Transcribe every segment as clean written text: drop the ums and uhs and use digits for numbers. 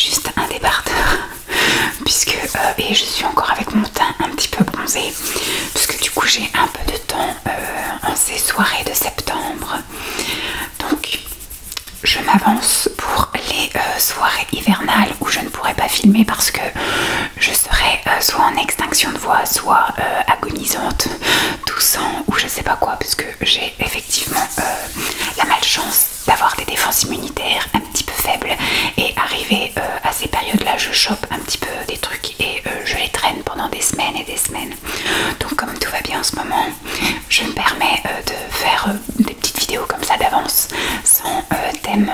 juste un débardeur puisque et je suis encore avec mon teint un petit peu bronzé puisque du coup j'ai un peu de temps en ces soirées de septembre, donc je m'avance pour les soirées hivernales où je ne pourrai pas filmer parce que je serai soit en extinction de voix, soit agonisante, toussant ou je sais pas quoi, parce que j'ai effectivement la malchance d'avoir des défenses immunitaires un petit peu faibles et arrivé à ces périodes-là, je chope un petit peu des trucs et je les traîne pendant des semaines et des semaines. Donc comme tout va bien en ce moment, je me permets de faire des petites vidéos comme ça d'avance, sans thème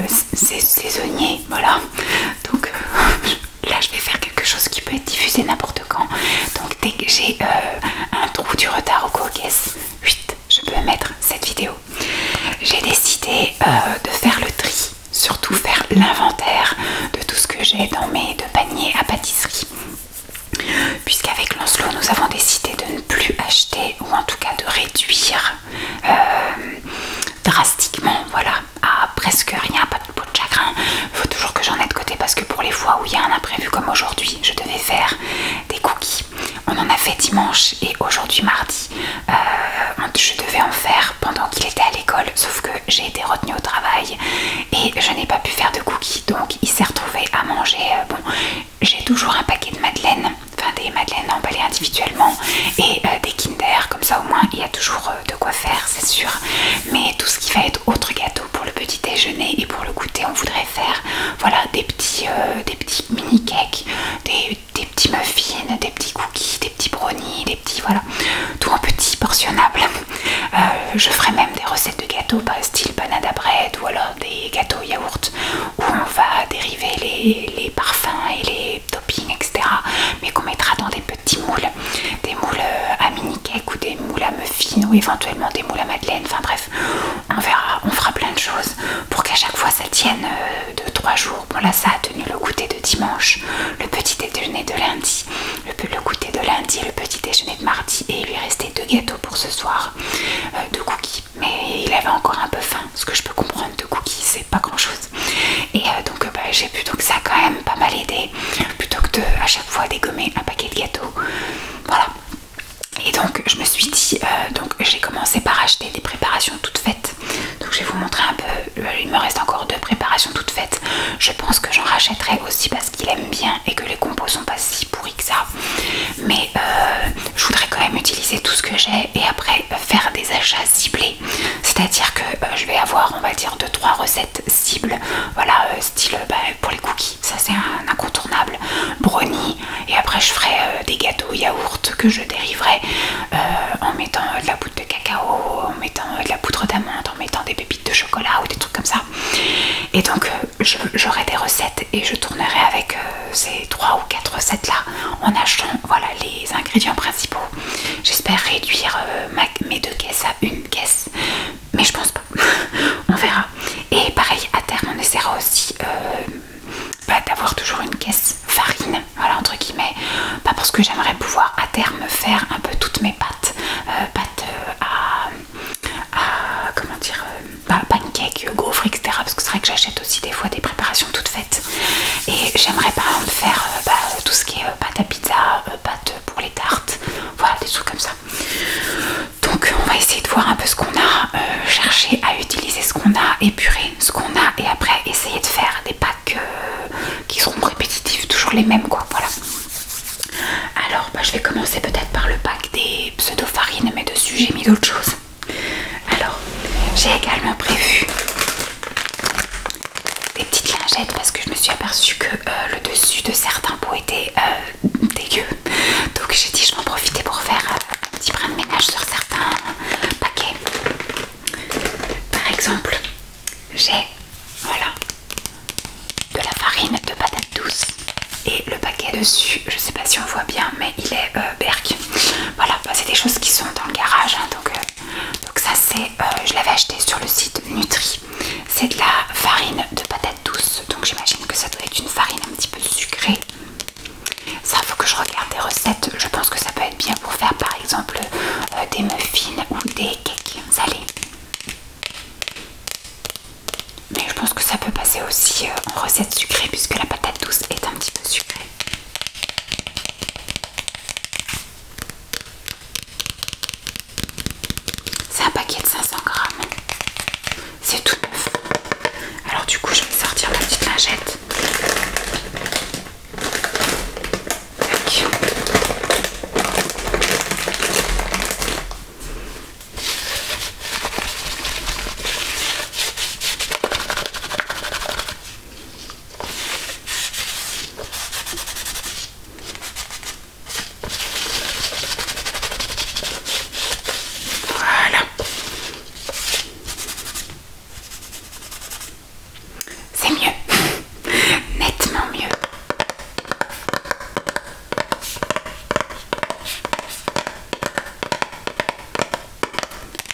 saisonnier, voilà. Donc là je vais faire quelque chose qui peut être diffusé n'importe quand. Donc dès que j'ai un trou du retard au cocaisse, je peux mettre cette vidéo. J'ai décidé de faire le tri, surtout faire l'inventaire de tout ce que j'ai dans mes deux paniers à pâtisserie. Puisqu'avec Lancelot nous avons décidé de ne plus acheter, ou en tout cas de réduire drastiquement, voilà, à presque rien, pas de peau de chagrin. Il faut toujours que j'en ai de côté parce que pour les fois où il y a un imprévu comme aujourd'hui, je devais faire des cookies. On en a fait dimanche et aujourd'hui mardi, je devais en faire pendant qu'il était à l'école, sauf que j'ai été retenue au travail et je n'ai pas pu faire de cookies, donc il s'est retrouvé à manger. Bon, j'ai toujours un paquet de madeleines, enfin des madeleines emballées individuellement et des Kinder, comme ça au moins il y a toujours de quoi faire, c'est sûr. Mais tout ce qui va être autre gâteau pour le petit déjeuner et pour le goûter, on voudrait faire voilà des petits mini cakes, des petits muffins, des petits cookies, des petits brownies, des petits voilà, tout en petit portionnable. Je ferai même des recettes de gâteaux par style banana bread ou alors des gâteaux yaourt où on va dériver les parfums et les toppings, etc. Mais qu'on mettra dans des petits moules, des moules à mini cake ou des moules à muffins ou éventuellement des moules à madeleine. Enfin bref, on verra, on fera plein de choses pour qu'à chaque fois ça tienne 2-3 jours. Bon là ça a tenu le goûter de dimanche, le petit déjeuner de lundi, le goûter de lundi et le petit déjeuner de mardi, et il lui restait 2 gâteaux pour ce soir, 2 cookies, mais il avait encore un peu faim, ce que je peux comprendre, 2 cookies c'est pas grand chose. Et donc j'ai pu, donc ça a quand même pas mal aidé plutôt que de à chaque fois dégommer un paquet de gâteaux, voilà. Et donc je me suis dit, donc j'ai commencé par acheter des préparations toutes faites. Donc je vais vous montrer un peu, il me reste encore 2 préparations toutes faites. Je pense que j'en rachèterai aussi parce qu'il aime bien et que les compos sont pas si pourris que ça. Mais je voudrais quand même utiliser tout ce que j'ai et après faire des achats ciblés. C'est-à-dire que je vais avoir, on va dire, 2-3 recettes cibles. Voilà, style pour les cookies, ça c'est un incontournable. Brownie, et après je ferai des gâteaux yaourt que je dériverai en mettant de la poudre de cacao, en mettant de la poudre d'amande, en mettant des pépites de chocolat ou des trucs comme ça. Et donc j'aurai des recettes et je tournerai avec ces 3 ou 4 recettes là en achetant voilà les ingrédients principaux. J'espère réduire mes 2 caisses à 1 caisse, mais je pense pas. On verra. Et pareil, à terme on essaiera aussi d'avoir toujours une caisse farine, voilà, entre guillemets, pas parce que j'aimerais pouvoir à terme faire un peu toutes mes pâtes, comment dire, pancakes, gaufres, etc. Parce que c'est vrai que j'achète aussi des fois des préparations toutes faites et j'aimerais par exemple faire tout ce qui est pâte à pizza, pâte pour les tartes, voilà, des trucs comme ça. Donc on va essayer de voir un peu ce qu'on a, chercher à utiliser ce qu'on a, épurer ce qu'on a et après essayer de faire des packs qui seront répétitifs, toujours les mêmes quoi, voilà. Alors je vais commencer peut-être par le pack des pseudo-farines, mais dessus j'ai mis d'autres choses. Alors j'ai également prévu des petites lingettes parce que je me suis aperçue que le dessus de certains pots était dégueu. Donc j'ai dit je vais en profiter pour faire un petit brin de ménage sur certains paquets. Par exemple, j'ai voilà de la farine de patate douce et le paquet dessus, je sais pas si on voit bien, mais il est Berk. Voilà, c'est des choses qui sont dans le garage, hein, donc ça c'est, je l'avais acheté sur le site Nutri. C'est de la farine de patate douce, donc j'imagine que ça doit être une farine un petit peu sucrée. Ça, faut que je regarde des recettes. Je pense que ça peut être bien pour faire par exemple des muffins ou des cakes salés. Mais je pense que ça peut passer aussi en recette sucrée puisque la patate douce est un petit peu sucrée. C'est un paquet de 500 grammes. C'est tout neuf. Alors du coup je vais sortir ma petite lingette. Tac. Voilà. C'est mieux. Nettement mieux.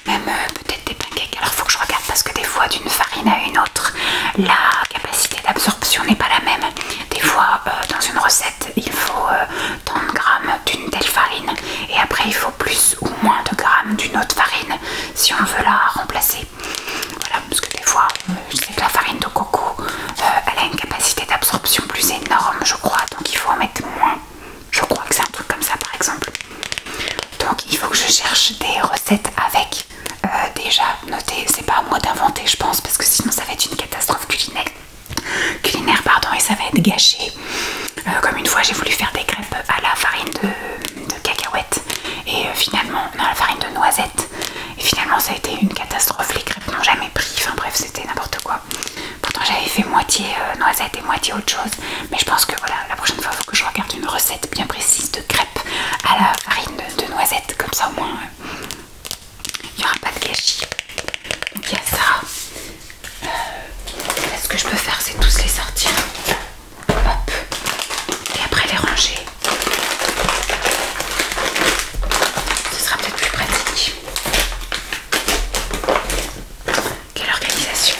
Même peut-être des pancakes. Alors faut que je regarde parce que des fois d'une farine à une autre, la capacité d'absorption n'est pas la même. Des fois dans une recette il faut tant de grammes d'une telle farine et après il faut plus ou moins de grammes d'une autre farine si on veut la remplacer. Voilà, parce que des fois je sais que la farine de coco elle a une capacité d'absorption plus énorme je crois, donc il faut en mettre moins. Je crois que c'est un truc comme ça par exemple. Donc il faut que je cherche des recettes avec déjà noté, c'est pas à moi d'inventer je pense parce que sinon ça va être une catastrophe culinaire pardon, et ça va être gâché. Comme une fois j'ai voulu faire des crêpes à la farine de cacahuètes et finalement non, la farine de noisettes et finalement ça a été une catastrophe, les crêpes n'ont jamais pris, enfin bref c'était n'importe quoi. Pourtant j'avais fait moitié noisette et moitié autre chose, mais je pense que voilà, la prochaine fois il faut que je regarde une recette bien précise de crêpes à la farine de noisettes, comme ça au moins il n'y aura pas de gâchis. Donc il y a ça. Là, ce que je peux faire c'est tous les sortir, hop, et après les ranger. Ce sera peut-être plus pratique. Quelle organisation.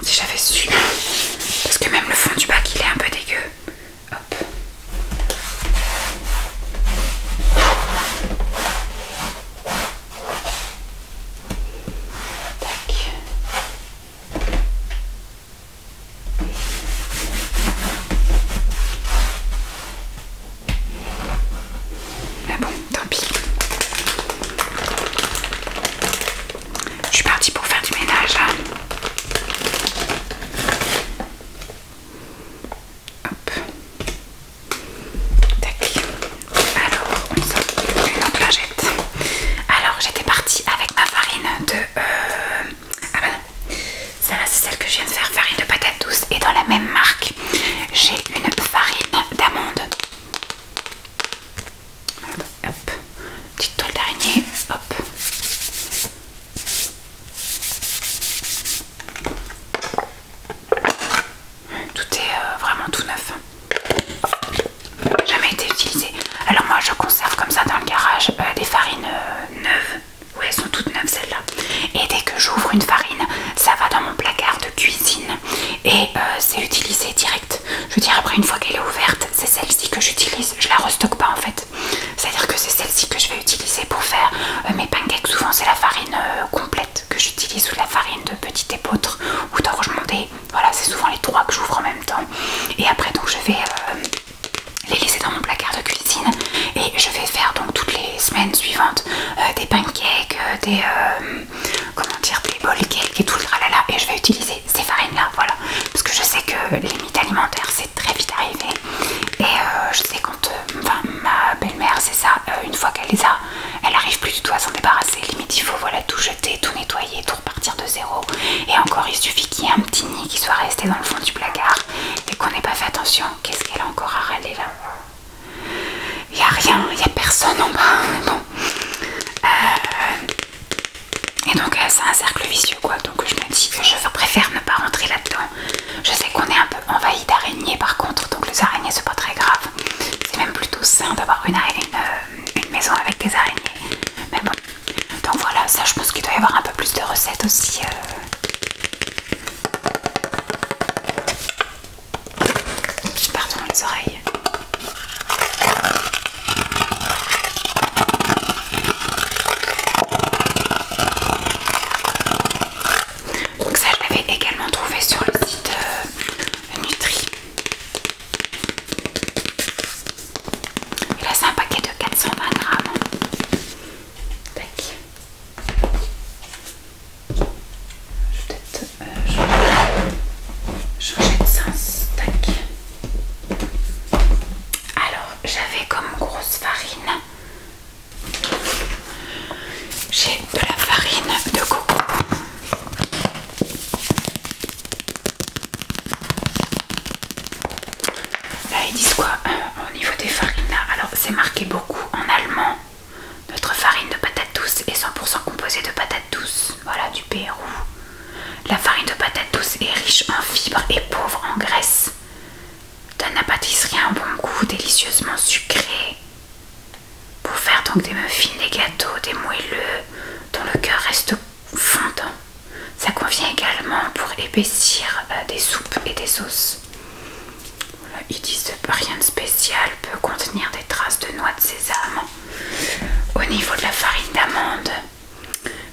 Si j'avais su, parce que même le fond du bac il est un peu dégueu. Hop. Tac. Mais bon, tant pis. Je suis partie pour faire du ménage là. Hop. Tac. Alors, on sort une autre lingette. Alors, j'étais partie avec ma farine de... Ah bah non. Celle-là, c'est celle que je viens de faire, farine de patate douce. Et dans la même marque, j'ai une farine d'amande. Hop. Petite toile d'araignée. Hop. Tout est vraiment tout neuf. Jamais été utilisé. Alors moi je conserve comme ça dans le garage des farines neuves. Ouais, elles sont toutes neuves celles-là. Et dès que j'ouvre une farine, ça va dans mon placard de cuisine et c'est utilisé direct. Je veux dire après une fois qu'elle est ouverte, c'est celle-ci que j'utilise. Je la restocke pas en fait. C'est-à-dire que c'est celle-ci que je vais utiliser pour faire mes pancakes. Souvent c'est la farine complète que j'utilise ou la farine de petit épeautre ou d'orge montée. Voilà, c'est souvent les trois que j'ouvre en même temps. Et après donc je vais les laisser dans mon placard de cuisine et je vais faire donc toutes les semaines suivantes des pancakes, des comment dire, des bol cakes et tout le tralala, et je vais utiliser ces farines là, voilà, parce que je sais que les limites alimentaires c'est très vite arrivé et je sais quand enfin, ma belle-mère c'est ça, une fois qu'elle les a, elle arrive plus du tout à s'en débarrasser, limite il faut voilà tout jeter, tout nettoyer, tout repartir de zéro, et encore il suffit qu'il y ait un petit nid qui soit resté dans le fond du placard et qu'on n'ait pas fait attention. Qu'est-ce qu'elle a encore à râler là? Il n'y a rien, il n'y a personne en bas, mais bon. Et donc c'est un cercle vicieux quoi, donc je me dis que je préfère ne pas rentrer là-dedans. Je sais qu'on est un peu envahi d'araignées par contre, donc les araignées c'est pas très grave. C'est même plutôt sain d'avoir une maison avec des araignées. Mais bon, donc voilà, ça je pense qu'il doit y avoir un peu plus de recettes aussi. j'avais comme grosse farine. J'ai de la farine de coco. Là ils disent quoi au niveau des farines là? Alors c'est marqué beaucoup en allemand. Notre farine de patates douces est 100% composée de patates douces. Voilà, du Pérou. La farine de patates douces est riche en fibres et pauvre en graisse. Donne à la pâtisserie un bon goût délicieusement sucré. Pour faire donc des muffins, des gâteaux, des moelleux dont le cœur reste fondant. Ça convient également pour épaissir des soupes et des sauces. Voilà, ils disent rien de spécial, peut contenir des traces de noix de sésame. Au niveau de la farine d'amande,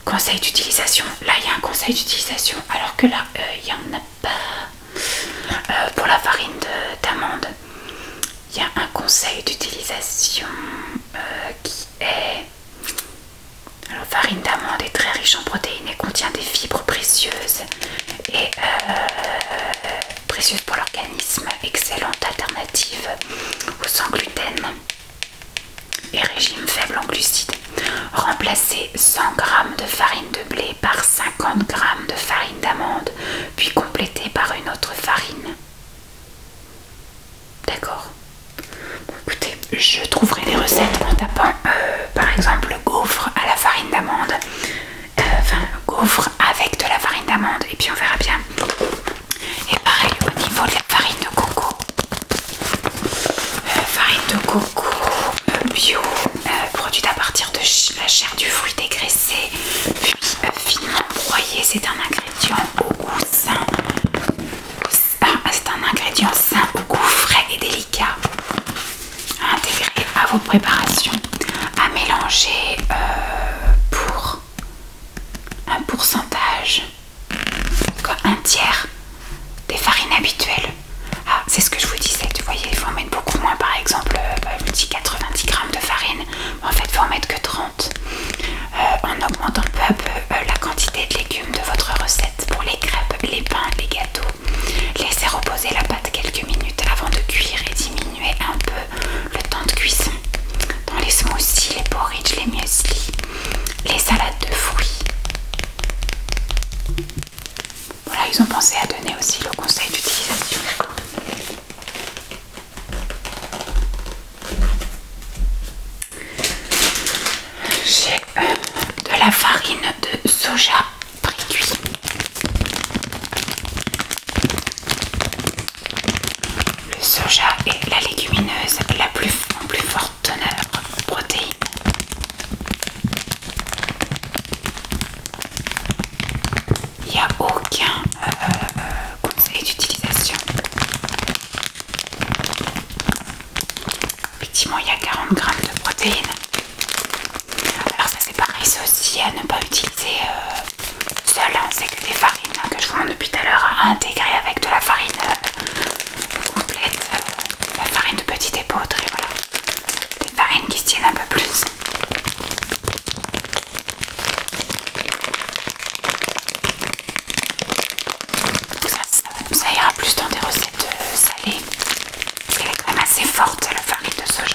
conseil d'utilisation, là il y a un conseil d'utilisation alors que là il n'y en a pas. Pour la farine d'amande, il y a un conseil d'utilisation qui est... Alors farine d'amande est très riche en protéines et contient des fibres précieuses et précieuses pour l'organisme, excellente alternative au sans gluten et régime faible en glucides. Remplacez 100 g de farine de blé par 50 g de farine d'amande, puis complétez par une autre farine. D'accord. Bon, écoutez, je trouverai des recettes en tapant par exemple gaufre à la farine d'amande. Enfin, gaufre avec de la farine d'amande, et puis on verra bien. Et pareil au niveau de la farine de coco. Farine de coco bio, produite à partir de la chair du fruit dégraissé, puis finement broyée. C'est un ingrédient au goût sain. C'est un ingrédient sain au goût frais et délicat. À intégrer à vos préparations, à mélanger pour un pourcentage, un tiers des farines habituelles. Ah, c'est ce que je vous disais, vous voyez, il faut en mettre beaucoup moins. Par exemple, je dis 90 g de farine, en fait il faut en mettre que 30, en augmentant peu à peu la quantité de légumes de votre recette. Pour les crêpes, les pains, les gâteaux, laissez reposer la pâte quelques minutes avant de cuire et diminuer un peu le temps de cuisson. Dans les smoothies, les porridge, les muesli, les salades de fruits. Voilà, ils ont pensé à donner aussi le conseil d'utilisation. J'ai de la farine de soja pré-cuit. Le soja est la légumineuse la plus forte teneur protéine. Il n'y a aucun conseil d'utilisation. Effectivement, il y a 40 g de protéines. Alors ça c'est pareil, c'est aussi à ne pas utiliser seul, hein, c'est que des farines que je vous montre depuis tout à l'heure à intégrer avec de la farine complète, la farine de petit épeautre, et voilà, des farines qui se tiennent un peu plus. Ça ira plus dans des recettes salées. Elle est quand même assez forte, la farine de soja.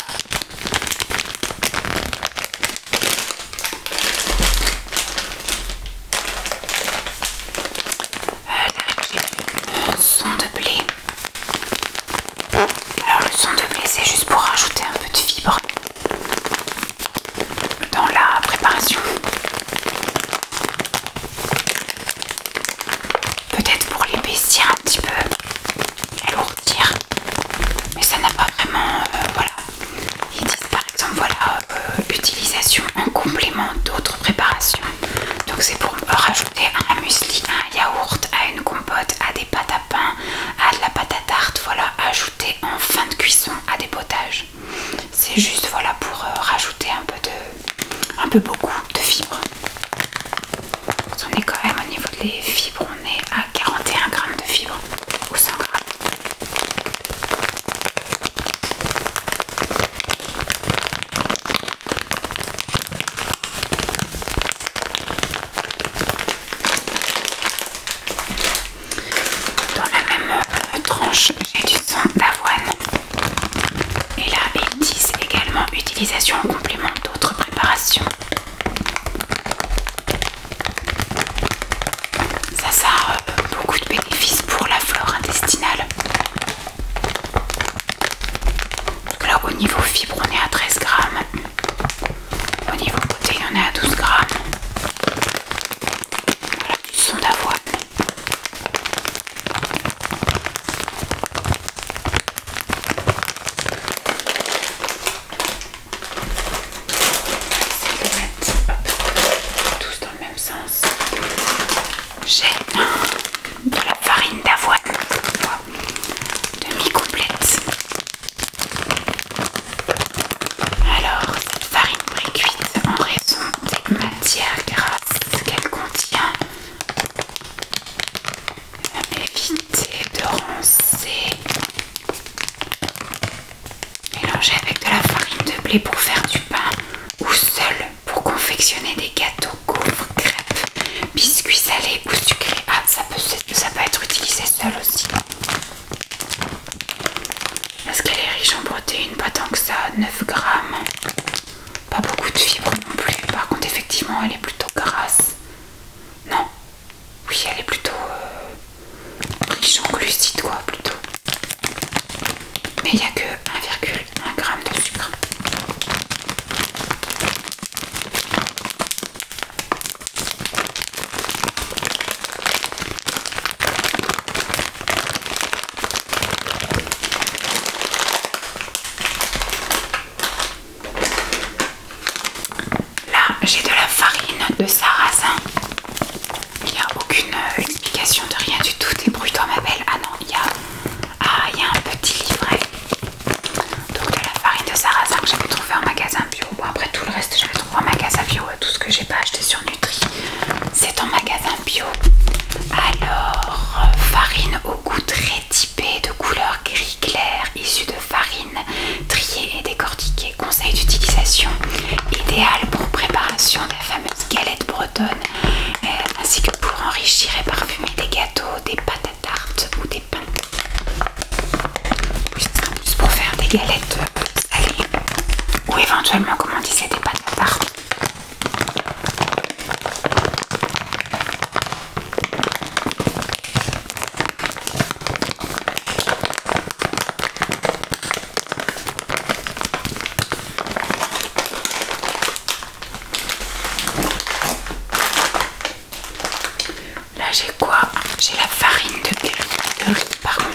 Son de blé. Alors le son de blé, c'est juste pour rajouter un peu de fibre dans la préparation. Peut-être pour l'épaissir un petit peu, alourdir, mais ça n'a pas vraiment, voilà. Ils disent par exemple, voilà, utilisation en complément d'autres préparations. Donc c'est pour rajouter à un muesli, à un yaourt, à une compote, à des pâtes à pain, à de la pâte à tarte, voilà, ajouter en fin de cuisson à des potages. C'est juste, voilà, pour rajouter un peu beaucoup de fibres. On est quand même au niveau des fibres, on est à 41 g de fibres ou 100 g. Dans la même tranche, j'ai du sang d'avoine. Et là, ils disent utilisation en complément d'autres préparations. Ça a beaucoup de bénéfices pour la flore intestinale. Donc là, au niveau fibres, on est à 13 grammes. Au niveau protéines, on est à 12 grammes. Voilà, du son d'avoine. Tous dans le même sens. J'ai de la farine d'avoine demi-complète. Alors, cette farine précuite en raison des matières grasses qu'elle contient, évitez de roncer. Mélangez avec de la farine de blé pour faire du pain ou seul pour confectionner des gâteaux, gaufres, crêpes, biscuits salés ou sucrés. Ah, ça peut être utilisé seul aussi. Est-ce qu'elle est riche en protéines? Pas tant que ça, 9 grammes. Pas beaucoup de fibres non plus. Par contre, effectivement, elle est plutôt grasse. Non. Oui, elle est plutôt riche en glucides, quoi, plutôt. Mais il n'y a que 1,1 g de sucre. Là, j'ai de la farine de sarrasin. Il n'y a aucune explication de rien du tout. Débrouille-toi, ma belle. Ah non, il y a un petit livret. Donc de la farine de sarrasin que j'avais trouvé en magasin bio. Bon, après tout le reste, j'avais trouvé en magasin bio. Tout ce que j'ai pas acheté sur Nutri, c'est en magasin bio. Alors, farine au goût très typé, de couleur gris clair, issue de farine triée et décortiquée. Conseil d'utilisation idéal pour préparation de la fameuse galette bretonne, ainsi que pour enrichir et parfumer des gâteaux, des pâtes à tarte ou des pains. Oui, ce sera plus pour faire des galettes salées ou éventuellement, comme on disait, des pâtes à tarte. Là j'ai quoi? J'ai la farine de riz, pardon.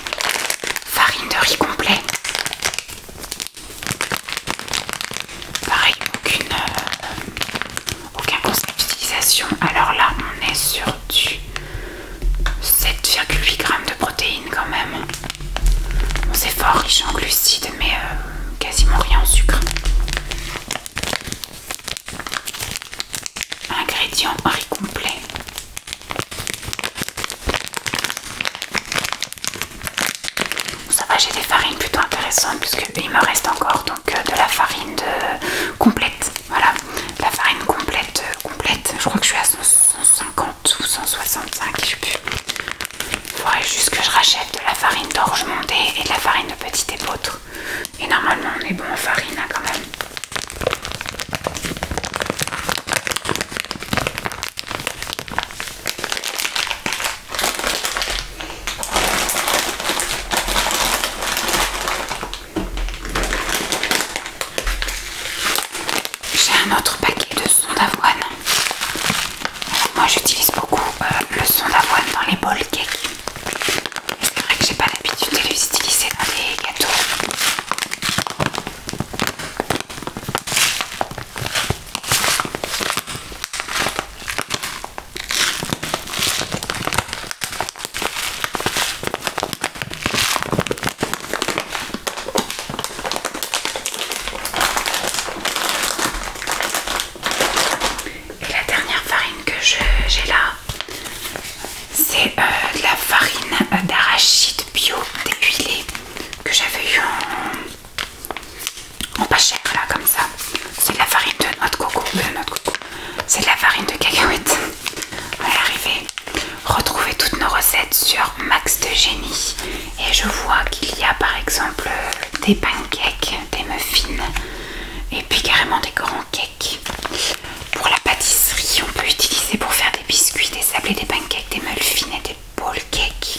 Farine de riz complet. Pareil, aucun conseil d'utilisation. Alors là on est sur du 7,8 g de protéines quand même. Bon, c'est fort riche en glucides mais quasiment rien en sucre. Ingrédients riz complet. Ça va, j'ai des farines plutôt intéressantes puisqu'il me reste encore donc de la farine complète. Voilà, la farine complète, je crois que je suis à 150 ou 165, je sais plus. Il faudrait juste que je rachète de la farine d'orge mondée et de la farine de petit épeautre. Et normalement on est bon en farine hein, quand même. J'ai un autre paquet de son d'avoine. Moi j'utilise beaucoup le son d'avoine dans les bols cake. C'est vrai que j'ai pas l'habitude de les utiliser dans les gâteaux. Et la dernière farine que j'ai là, c'est de la farine d'arachide bio déhuilée que j'avais eu en pas cher là comme ça. C'est de la farine de noix de coco, c'est de la farine de cacahuète. On va y arriver. Retrouvez toutes nos recettes sur Max de Génie et je vois qu'il y a par exemple des pancakes, des muffins et puis carrément des grands cakes. Pour la pâtisserie, on peut utiliser pour faire des biscuits, des sablés, des pancakes, des muffins et des bowl cakes.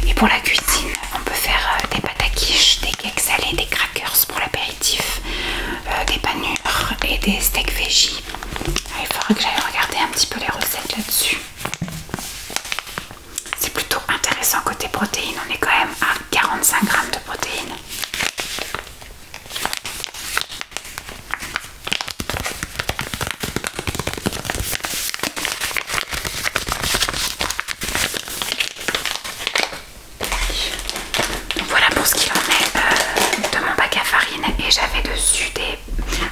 Et pour la cuisine, on peut faire des pâtes à quiche, des cakes salés, des crackers pour l'apéritif, des panures et des steaks veggie. Il faudra que j'aille regarder un petit peu les recettes là-dessus. C'est plutôt intéressant côté protéines, on est quand même à 45 grammes de protéines. Donc voilà pour ce qu'il en est de mon bac à farine, et j'avais dessus des...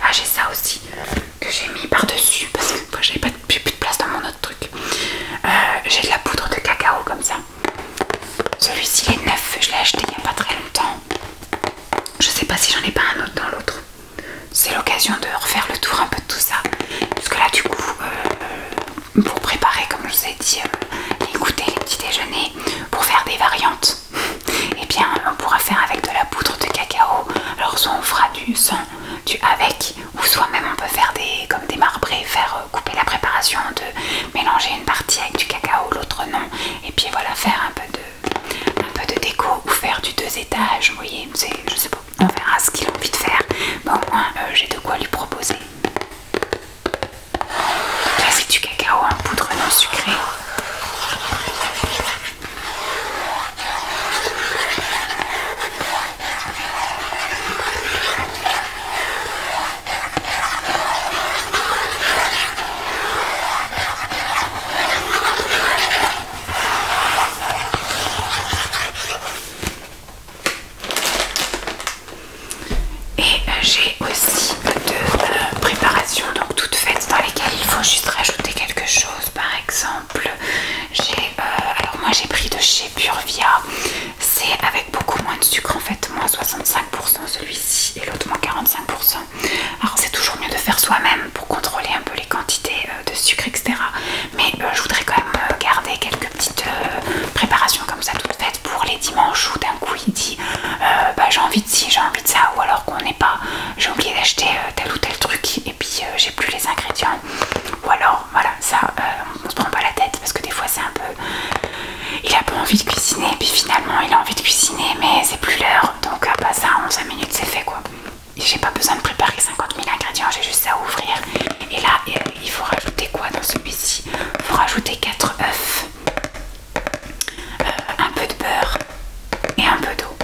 Ah, j'ai ça aussi que j'ai mis par dessus parce que moi j'ai plus de place dans mon autre truc. J'ai de la poudre de cacao comme ça. Celui-ci il est neuf, je l'ai acheté il n'y a pas très longtemps. Je sais pas si j'en ai pas un autre dans l'autre. C'est l'occasion de refaire le tour un peu de tout ça. Parce que là du coup, pour préparer, comme je vous ai dit, les goûters, les petits déjeuners, pour faire des variantes, et bien on pourra faire avec de la poudre de cacao. Alors soit on fera du sans, du avec, ou soit même on peut faire des comme des marbrés, faire couper la préparation, de mélanger une partie avec du cacao, l'autre non, et puis voilà, faire un peu de déco ou faire du 2 étages, vous voyez, je sais pas, on verra ce qu'il a envie de faire, mais au moins j'ai de quoi lui proposer. Là c'est du cacao en poudre non sucrée. J'ai aussi deux préparations donc toutes faites dans lesquelles il faut juste rajouter quelque chose. Par exemple, alors moi j'ai pris de chez Purvia, c'est avec beaucoup moins de sucre en fait, moins 65% celui-ci et l'autre moins 45%. Alors c'est toujours mieux de faire soi-même pour contrôler un peu les quantités de sucre, etc. Mais je voudrais quand même garder quelques petites préparations comme ça toutes faites pour les dimanches où d'un coup il dit j'ai envie de ci, j'ai envie de ça, ou alors qu'on n'est pas, j'ai oublié d'acheter tel ou tel truc et puis j'ai plus les ingrédients, ou alors voilà, ça on se prend pas la tête parce que des fois c'est un peu, il a pas envie de cuisiner et puis finalement il a envie de cuisiner mais c'est plus l'heure, donc ça en 5 minutes c'est fait quoi. J'ai pas besoin de préparer 50 000 ingrédients, j'ai juste à ouvrir. Et là il faut rajouter quoi dans celui-ci? Il faut rajouter 4 œufs, un peu de beurre et un peu d'eau.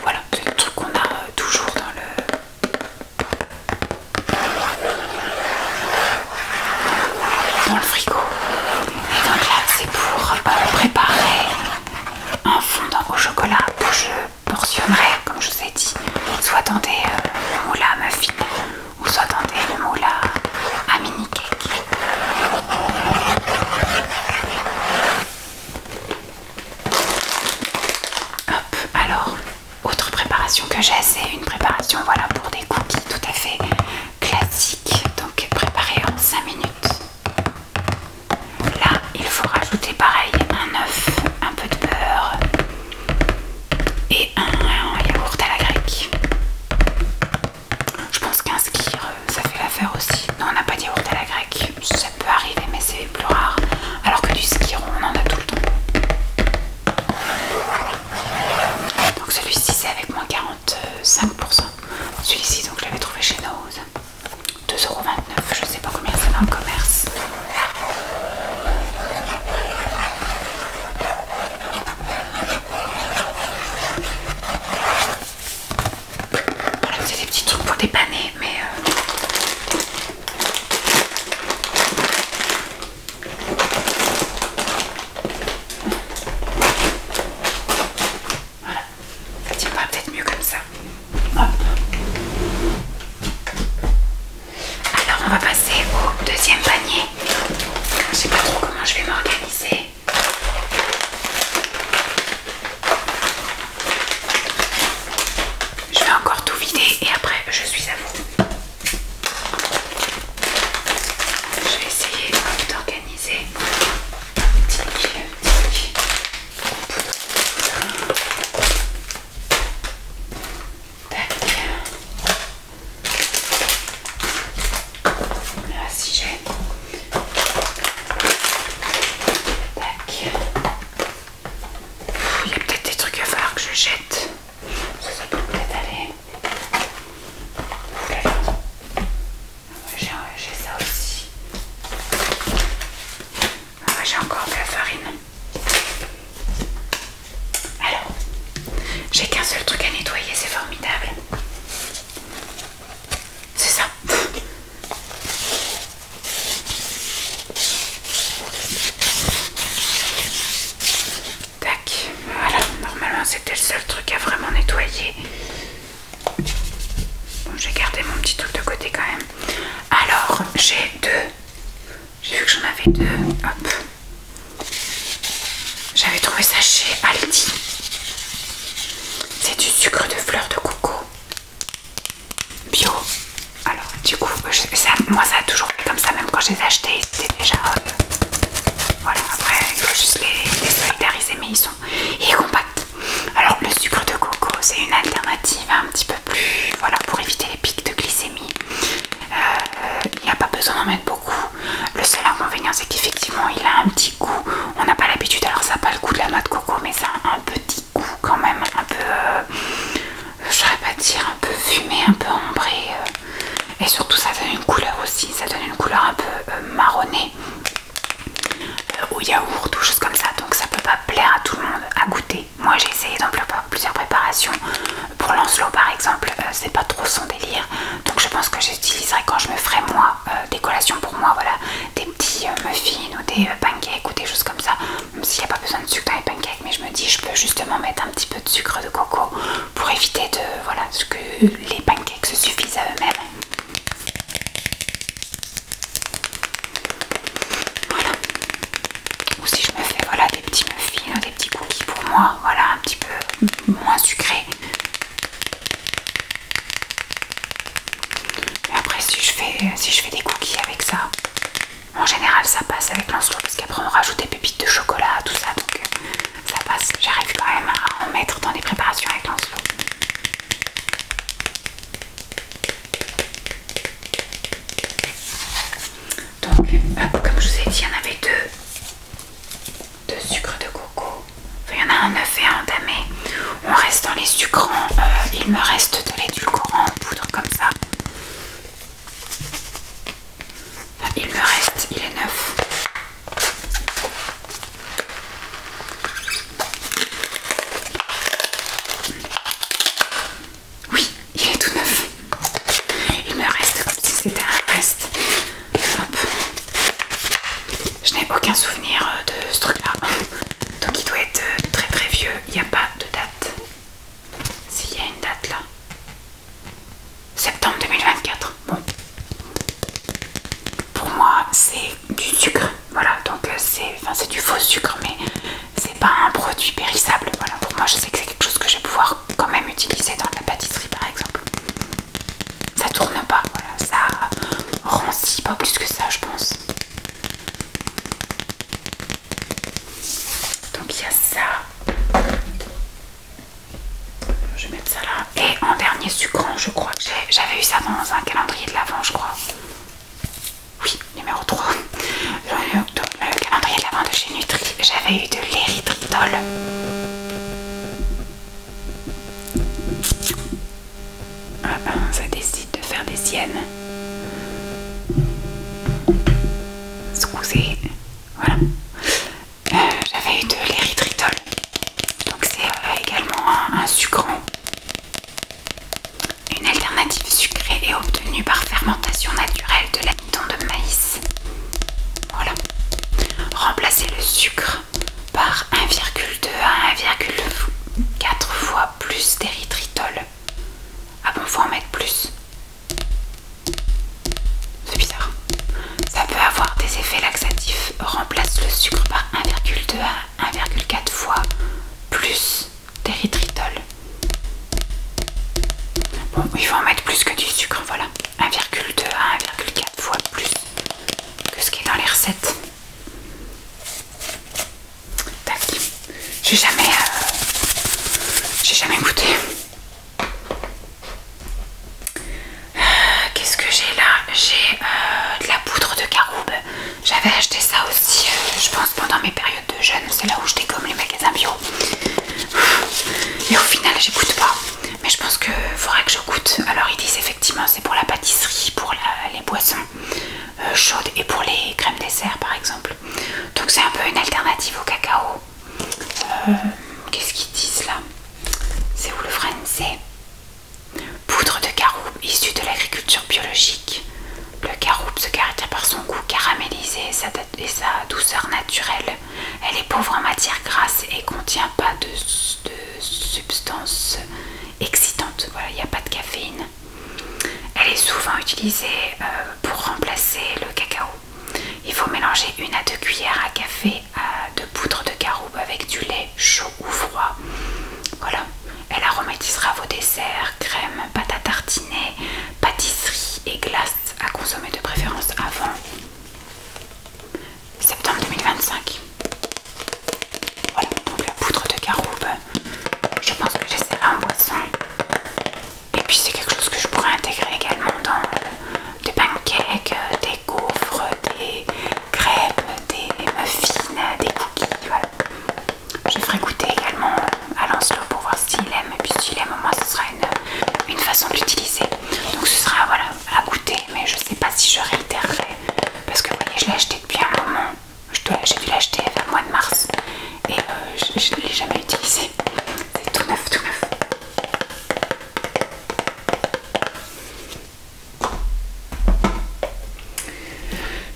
Voilà, c'est le truc qu'on a toujours dans le frigo. Et donc là c'est pour préparer un fondant au chocolat que je portionnerai, comme je vous ai dit, soit dans des moules à muffins ou soit dans des moules à mini cake. Hop, alors autre préparation que j'ai, c'est une préparation voilà pour des cookies tout à fait classiques, donc préparés en 5 minutes. Là il faut rajouter pareil un œuf, un peu de beurre et un yaourt à la grecque. Je pense qu'un skyr ça fait l'affaire aussi. Non, on n'a pas de yaourt à la grecque, ça peut arriver mais c'est plus rare, alors que du skyr on en a tout le temps. Donc celui-ci c'est avec moins 45%. Celui-ci donc je l'avais trouvé chez Nose. J'ai qu'un seul truc à nettoyer, c'est formidable. C'est ça. Tac, voilà, normalement c'était le seul truc à vraiment nettoyer. Bon, j'ai gardé mon petit truc de côté quand même. Alors, j'ai deux. J'ai vu que j'en avais deux. Hop. J'avais trouvé ça chez Aldi. C'est du sucre de fleur de coco bio. Alors du coup moi ça a toujours fait comme ça, même quand je les ai achetés c'était déjà voilà, après il faut juste les solidariser, mais il est compact. Alors le sucre de coco c'est une alternative un petit peu plus, voilà, pour éviter les pics de glycémie. Il n'y a pas besoin d'en mettre beaucoup. Le seul inconvénient c'est qu'effectivement il a un petit goût, on n'a pas l'habitude. Alors ça n'a pas le goût de la noix de coco, mais ça a un petit goût quand même un peu je saurais pas dire, un peu fumé, un peu ambré, et surtout ça donne une couleur aussi, ça donne une couleur un peu marronnée au yaourt ou choses comme ça, donc ça peut pas plaire à tout le monde à goûter. Moi j'ai essayé dans plusieurs préparations. Pour Lancelot par exemple, c'est pas trop son délire, donc je pense que j'utiliserai quand je me ferai moi des collations pour moi, voilà, des petits muffins ou des pancakes ou des choses comme ça, même s'il n'y a pas besoin de sucre dans les pancakes, mais je me dis je peux justement mettre un petit peu de sucre de coco pour éviter de, voilà, que les pancakes se suffisent à eux-mêmes. Voilà. Ou si je me fais, voilà, des petits muffins, des petits cookies pour moi, voilà, un petit peu moins sucré. Mais après si je fais des cookies avec ça, en général ça passe avec Lancelot, parce qu'après on rajoute des pépites de chocolat, tout ça, donc ça passe. J'arrive quand même à en mettre dans des préparations avec Lancelot. Donc comme je vous ai dit, il y en avait deux sucres de coco. Enfin, il y en a un œuf et un entamé. On reste dans les sucrants. Il me reste de l'édulcorant en poudre comme ça. Enfin, il me reste, il est neuf. Oui, il est tout neuf. Il me reste comme si c'était un reste. Hop. Je n'ai aucun souvenir de ce truc là, donc il doit être très très vieux. Il n'y a pas de date. S'il y a une date là, septembre 2024. Bon, pour moi c'est du sucre, voilà, donc c'est du faux sucre, mais c'est pas un produit périssable. Voilà, pour moi je sais que c'est quelque chose que je vais pouvoir quand même utiliser dans la pâtisserie par exemple. Ça tourne pas, voilà, ça rancit pas plus que ça je pense. Donc il y a ça. Je vais mettre ça là. Et en dernier sucrant, je crois que j'avais eu ça dans un calendrier de l'Avent, je crois. Oui, numéro 3. Dans le calendrier de l'Avent de chez Nutri, j'avais eu de l'érythritol. Ça décide de faire des siennes. Excusez. Voilà. J'avais eu de l'érythritol. Donc c'est également un sucrant. Une alternative sucrée est obtenue par fermentation naturelle de l'amidon de maïs. Voilà. Remplacez le sucre par 1,2 à 1,4 fois plus d'érythritol. Ah bon, faut en mettre plus. C'est bizarre. Ça peut avoir des effets laxatifs. Remplace le sucre par 1,2 à 1,4 fois plus d'érythritol. Bon, il faut en mettre plus que du sucre, voilà. 1,2 à 1,4 fois plus que ce qui est dans les recettes. Tac. J'ai jamais goûté. Qu'est-ce que j'ai là? J'ai de la poudre de caroube. J'avais acheté ça aussi, je pense, pendant mes périodes de jeûne. C'est là où je dégomme les magasins bio. Et au final, j'écoute pas. Mais je pense qu'il faudra que je goûte. Alors ils disent effectivement c'est pour la pâtisserie, pour les boissons chaudes et pour les crèmes dessert par exemple. Donc c'est un peu une alternative au cacao. Qu'est-ce qu'ils disent là? C'est substance excitante. Voilà, il n'y a pas de caféine. Elle est souvent utilisée pour remplacer le cacao. Il faut mélanger 1 à 2 cuillères à café de poudre de caroube avec du lait chaud ou froid. Voilà, elle aromatisera vos desserts, crème, pâte à tartiner, pâtisserie et glace à consommer de préférence avant septembre 2025. Voilà, donc la poudre de caroube, je pense que j'essaierai en boisson. Et puis c'est quelque chose que je pourrais intégrer également dans des pancakes, des gaufres, des crêpes, des muffins, des cookies. Voilà. Je ferai goûter également à Lancelot pour voir s'il aime. Et puis s'il aime, au moins ce sera une façon de l'utiliser. Donc ce sera voilà, à goûter, mais je sais pas si je réitérerai. Parce que vous voyez, je l'ai acheté depuis un moment. J'ai dû l'acheter vers le mois de mars. Et je ne l'ai jamais utilisé. C'est tout neuf, tout neuf.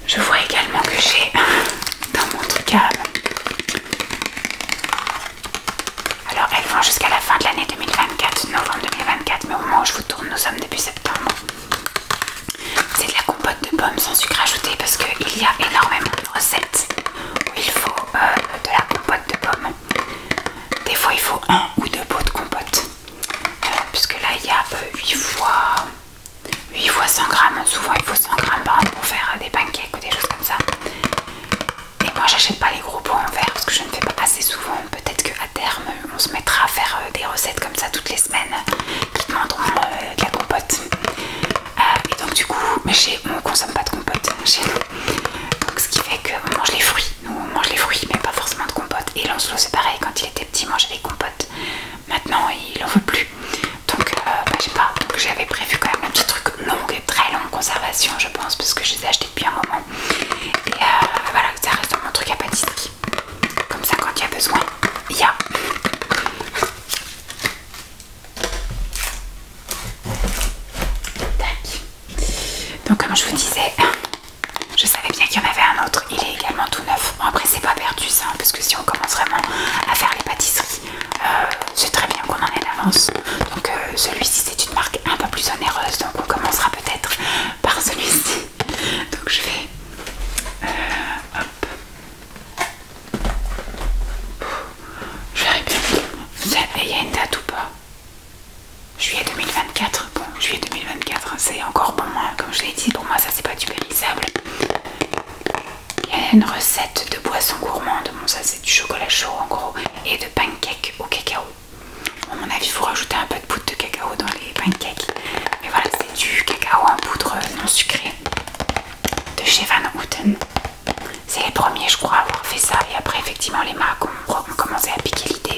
Je vois également que j'ai dans mon truc à... Alors elles vont jusqu'à la fin de l'année 2024, novembre 2024, mais au moment où je vous tourne, nous sommes début septembre. C'est de la compote de pommes sans sucre ajouté parce qu'il y a énormément de recettes où il faut de la compote de pommes. Des fois il faut 1 ou 2 pots de compote. Puisque là il y a 8 fois 100 grammes. Souvent il faut 100 grammes par an pour faire des pancakes ou des choses comme ça. Et moi j'achète pas les gros pots en verre parce que je ne fais pas assez souvent. Peut-être qu'à terme on se mettra à faire des recettes comme ça toutes les semaines qui demanderont de la compote. Et donc du coup, mais on consomme pas de compote chez nous. Donc ce qui fait qu'on mange les fruits. Nous on mange les fruits mais pas forcément de compote. Et Lancelot c'est pareil, quand il était petit il mangeait des compotes. Maintenant il en veut plus. Donc je sais pas, donc j'avais prévu quand même un petit truc très longue conservation je pense, parce que je les ai achetés depuis un moment. Et voilà, ça reste dans mon truc à pâtisserie. Comme ça quand il y a besoin, il y a. Tac. Donc comme je vous disais, je savais bien qu'il y en avait un autre, il est également tout neuf. Bon après c'est pas perdu ça, parce que si on commence vraiment à faire les pâtisseries, c'est très bien qu'on en ait d'avance. Donc celui-ci c'est une marque un peu plus onéreuse, donc on commencera peut-être par celui-ci. Donc je vais hop. Je verrai bien. Il y a une date ou pas? Juillet 2024. Bon, juillet 2024 c'est encore bon, hein. Comme je l'ai dit, pour moi ça c'est pas du périssable. Il y a une recette de boisson gourmande. Bon ça c'est du chocolat chaud en gros, et de pancakes au cacao. À mon avis il faut rajouter un peu de poudre de cacao dans les pancakes. Mais voilà, c'est du cacao en poudre non sucrée de chez Van Houten. C'est les premiers je crois à avoir fait ça, et après effectivement les marques ont commencé à piquer l'idée.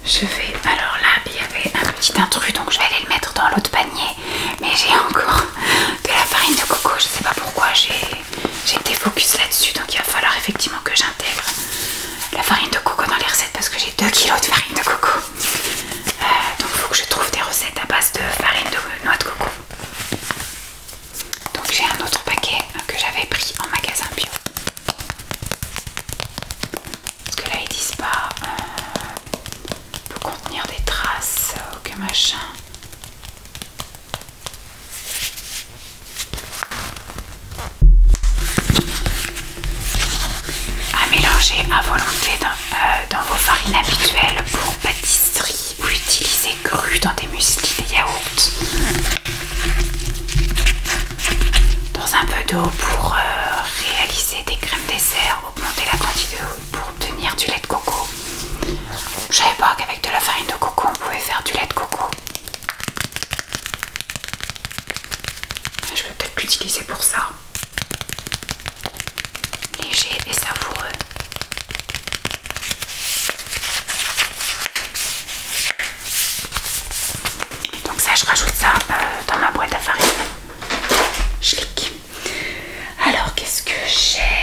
Je vais, alors là il y avait un petit intrus, donc je vais aller le mettre dans l'autre panier, mais j'ai encore de la farine de coco. Je sais pas pourquoi j'ai été focus là-dessus, donc il va falloir effectivement que j'intègre la farine de coco dans les recettes parce que j'ai 2 kilos de farine de coco. Donc il faut que je trouve des recettes à base de farine de noix de coco. Donc j'ai un autre paquet que j'avais pris en magasin bio, parce que là ils disent pas contenir des traces, aucun machin. À mélanger à volonté dans vos farines habituelles pour pâtisserie, ou utiliser cru dans des mueslis, des yaourts. Dans un peu d'eau pour réaliser des crèmes dessert, augmenter la quantité d'eau pour obtenir du lait de coco. Je savais pas qu'avec de la farine de coco on pouvait faire du lait de coco. Je vais peut-être l'utiliser pour ça. Léger et savoureux. Donc ça je rajoute ça dans ma boîte à farine. Schlick. Alors qu'est-ce que j'ai?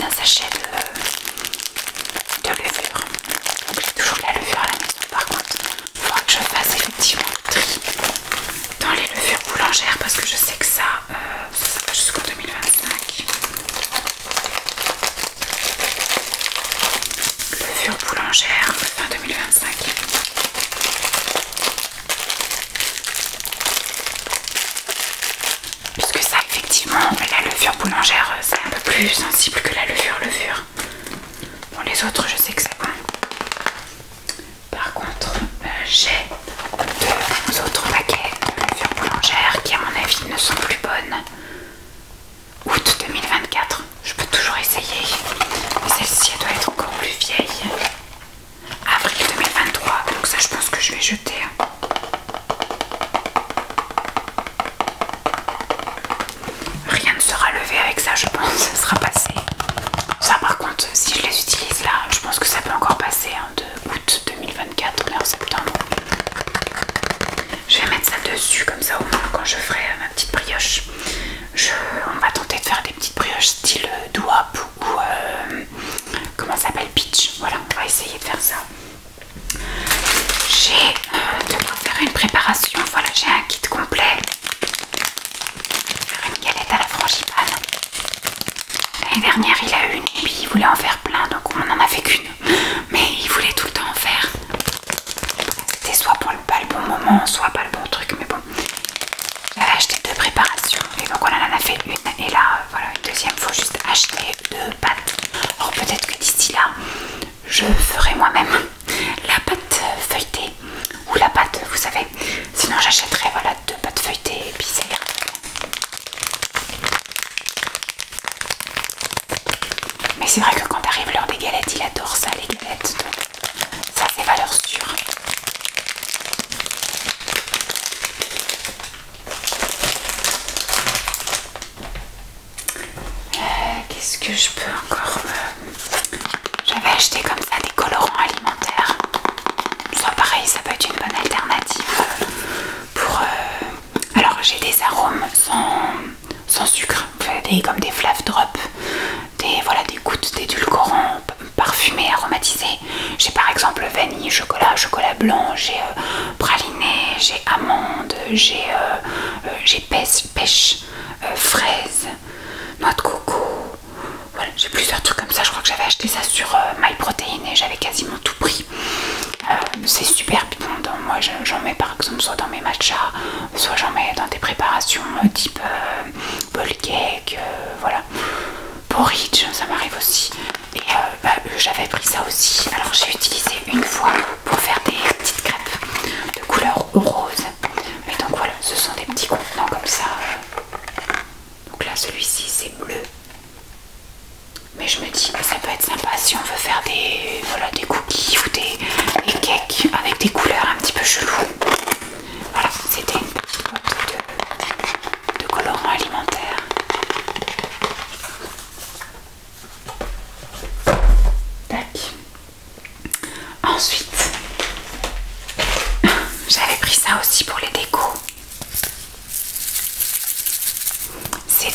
un sachet de levure. Donc j'ai toujours de la levure à la maison. Par contre, il faudra que je fasse effectivement le tri dans les levures boulangères parce que je sais que ça va jusqu'en 2025. Levure boulangère fin 2025. Puisque ça, effectivement, la levure boulangère, c'est un peu plus sensible que la levure. Bon, les autres, je sais que c'est bon. Par contre, j'ai deux autres paquets de levure boulangère qui, à mon avis, ne sont plus bonnes. Août 2024, je peux toujours essayer. Mais celle-ci, elle doit être encore plus vieille. Avril 2023, donc ça, je pense que je vais jeter. Rien ne sera levé avec ça, je pense, ça sera passé. Ça par contre, si je les utilise là, je pense que ça peut encore passer de août 2024, on est en septembre. Je vais mettre ça dessus comme ça au moins quand je ferai ma petite brioche. On va tenter de faire des petites brioches style doap ou comment ça s'appelle, peach. Voilà, on va essayer de faire ça. J'ai de quoi faire une préparation, voilà, j'ai un kit complet. Faire une galette à la frangipane. L'année dernière il a eu une et puis il voulait en faire plein, donc on n'en a fait qu'une. Mais il voulait tout le temps en faire. C'était soit pour pas le bon moment, soit pas le bon truc, mais bon. J'avais acheté 2 préparations et donc on en a fait une. Et là, voilà, une deuxième, faut juste acheter 2 pâtes. Alors peut-être que d'ici là, je ferai moi-même la pâte feuilletée ou la pâte, vous savez. Sinon j'achèterai voilà 2 pâtes feuilletées et puis ça ira. Mais c'est vrai que quand arrive l'heure des galettes, il adore ça, les galettes. Donc ça, c'est valeur sûre. Qu'est-ce que je peux encore... J'avais acheté comme ça des colorants alimentaires. Soit pareil, ça peut être une bonne alternative pour... Alors j'ai des arômes sans sucre, comme des flav drops, voilà, des gouttes d'édulcorants parfumés, aromatisés. J'ai par exemple vanille, chocolat blanc, j'ai praliné, j'ai amande, j'ai pêche, fraise, noix de coco. Voilà, j'ai plusieurs trucs comme ça. Je crois que j'avais acheté ça sur MyProtein et j'avais quasiment tout pris. C'est super bon. Moi j'en mets par exemple soit dans mes matchas, soit j'en mets dans des préparations type bowl cake, voilà, porridge, ça m'arrive aussi. Et j'avais pris ça aussi. Alors j'ai utilisé une fois pour faire des petites crêpes de couleur rose. Mais donc voilà, ce sont des petits contenants comme ça. Donc là celui-ci c'est bleu. Mais je me dis ça peut être sympa si on veut faire des cookies ou des cakes avec des couleurs un petit peu chelou. Voilà, c'était une petite boîte de colorants alimentaires. Tac. Ensuite, j'avais pris ça aussi pour les décos. C'est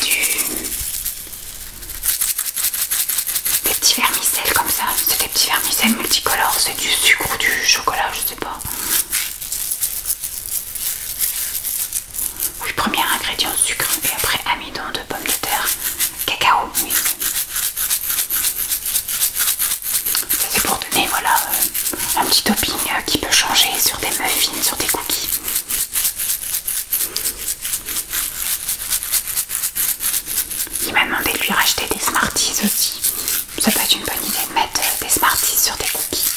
des petits vermicelles comme ça. C'est des petits vermicelles multicolores. C'est du sucre ou du chocolat, je sais pas. Oui, premier ingrédient sucre et après amidon de pommes de terre, cacao. Oui. Ça c'est pour donner voilà un petit topping qui peut changer sur des muffins, sur des cookies. Il m'a demandé de lui racheter des Smarties aussi. Ça peut être une bonne idée de mettre des Smarties sur des cookies.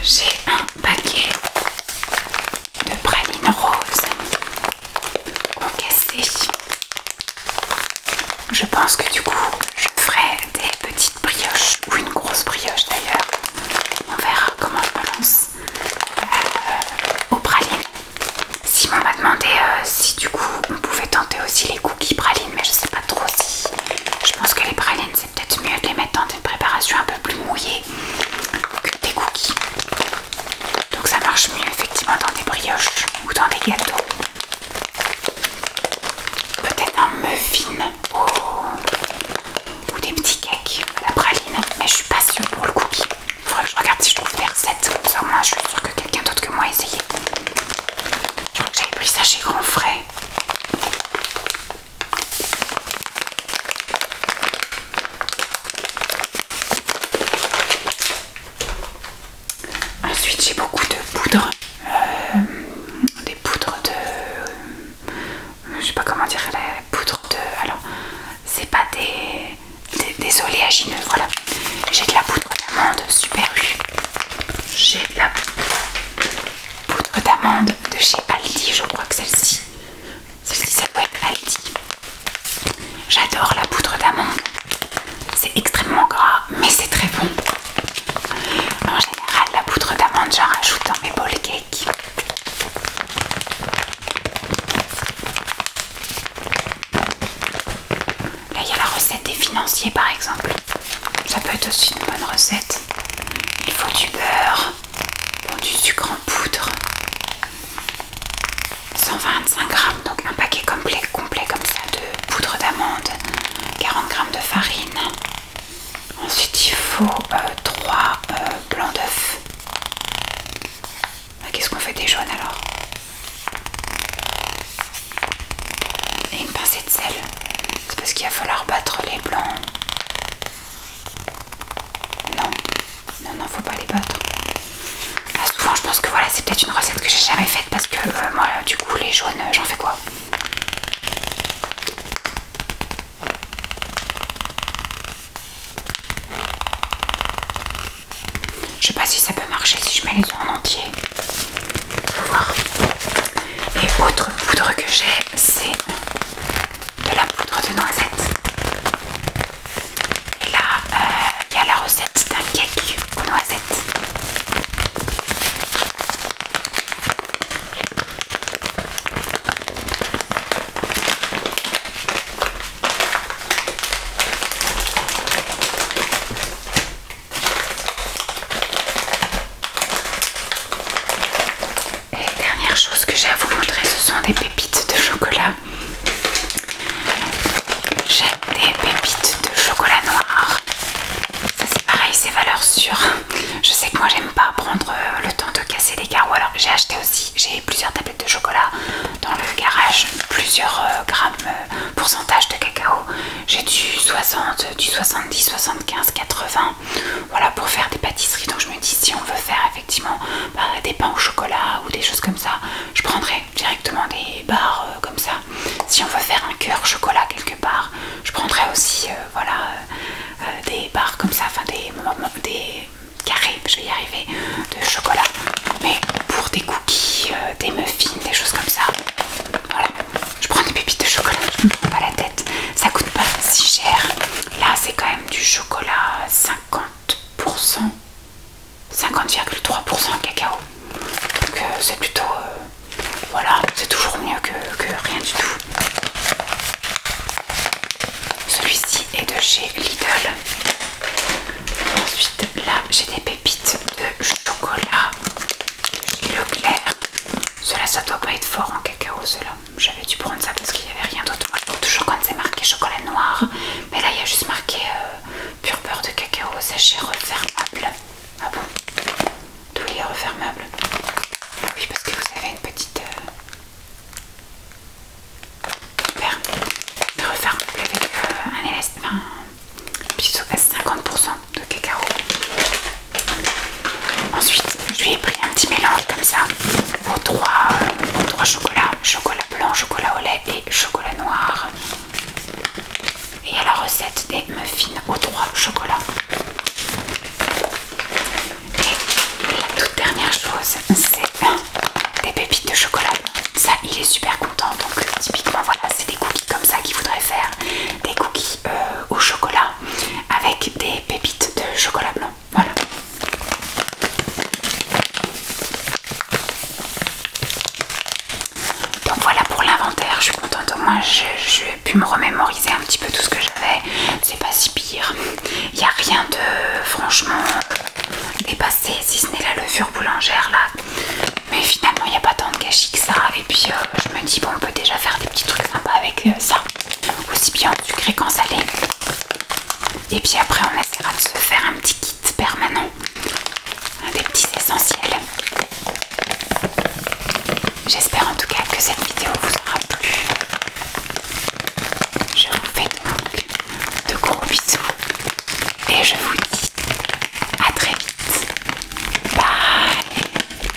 J'ai un paquet de pralines roses concassées. Je pense que du coup je ferai des petites brioches ou une grosse brioche d'ailleurs. On verra comment je me lance aux pralines. Simon m'a demandé si du coup on pouvait tenter aussi les cookies pralines, mais je sais pas trop si. Je pense que les pralines c'est peut-être mieux de les mettre dans une préparation un peu plus mouillée que des cookies. gâteau. Peut-être un muffin ou des petits cakes à la praline, mais je suis pas sûre pour le cookie. Il faudrait que je regarde si je trouve des recettes, comme ça au moins je suis sûre que quelqu'un d'autre que moi a essayé. Je crois que j'avais pris ça chez Grand Frais. Ensuite j'ai beaucoup de poudre, des poudres de, je sais pas comment dire, les poudres de, alors c'est pas des oléagineux, voilà. J'ai de la poudre d'amande Super U, j'ai de la poudre d'amande de chez Aldi, je crois que celle-ci ça doit être Aldi. J'adore la poudre d'amande, c'est extrêmement gras mais c'est très bon. En général, la poudre d'amande, j'en rajoute dans mes bol cakes. Là, il y a la recette des financiers, par exemple. Ça peut être aussi une bonne recette. Il faut du beurre, bon, du sucre en poudre. 125 grammes, donc un paquet complet comme ça de poudre d'amande. 40 grammes de farine. Ensuite, il faut 3 blancs d'œufs. Qu'est-ce qu'on fait des jaunes alors? Et une pincée de sel. C'est parce qu'il va falloir battre les blancs. Non, faut pas les battre. Ah, souvent, je pense que voilà, c'est peut-être une recette que j'ai jamais faite parce que moi, du coup, les jaunes, j'en fais quoi? Je sais pas si ça peut marcher si je mets les œufs en entier. Faut voir. Et autre poudre que j'ai, c'est de la poudre de noisette. Et là, il y a la recette d'un cake aux noisettes. J'ai à vous montrer, ce sont des pépites de chocolat. J'ai des pépites de chocolat noir. Ça c'est pareil, c'est valeur sûre. Je sais que moi j'aime pas prendre le temps de casser des carreaux. Alors j'ai acheté aussi, j'ai plusieurs tablettes de chocolat dans le garage, plusieurs grammes, pourcentage de cacao. J'ai du 60, du 70, 75, 80. Voilà, pour faire des pâtisseries. Donc je me dis, si on veut faire effectivement des pains au chocolat ou des choses comme ça, je prendrai directement des barres comme ça. Si on veut faire un cœur chocolat quelque part, je prendrai aussi voilà, des barres comme ça, enfin des carrés, je vais y arriver, de chocolat. Mais pour des cookies, des muffins, des choses comme ça, voilà, je prends des pépites de chocolat, je me prends pas la tête. Ça coûte pas si cher. Là c'est quand même du chocolat 50%, 50,3% cacao. Donc c'est plutôt voilà, c'est toujours mieux que rien du tout. Celui-ci est de chez Lidl. Ensuite là j'ai des pépites de chocolat chez Leclerc. Cela ça doit pas être fort en cacao, cela. J'avais dû prendre ça parce qu'il n'y avait rien d'autre. Moi je prends toujours quand c'est marqué chocolat noir. Mais là il y a juste marqué pur beurre de cacao sachet refermable. Ah bon? D'où il est refermable? Oui, parce que vous avez une petite super refermable avec un élastique, plutôt à 50% de cacao. Ensuite je lui ai pris un petit mélange comme ça aux trois chocolats, chocolat blanc, chocolat au lait et chocolat noir. Et il y a la recette des muffins aux 3 chocolats. Et la toute dernière chose, c'est des pépites de chocolat. Ça, il est super content. Donc typiquement, voilà, c'est des cookies comme ça qu'il faudrait faire. Des cookies au chocolat avec des pépites de chocolat blanc. Voilà. Donc voilà pour l'inventaire, je suis contente. Au moins j'ai pu me remémoriser un petit peu tout ce que j'avais. C'est pas si pire. Il n'y a rien de franchement dépassé, si ce n'est la levure boulangère là. Mais finalement il n'y a pas tant de gâchis que ça. Et puis petit bien sucré qu'en salé. Et puis après on essaiera de se faire un petit kit permanent, des petits essentiels. J'espère en tout cas que cette vidéo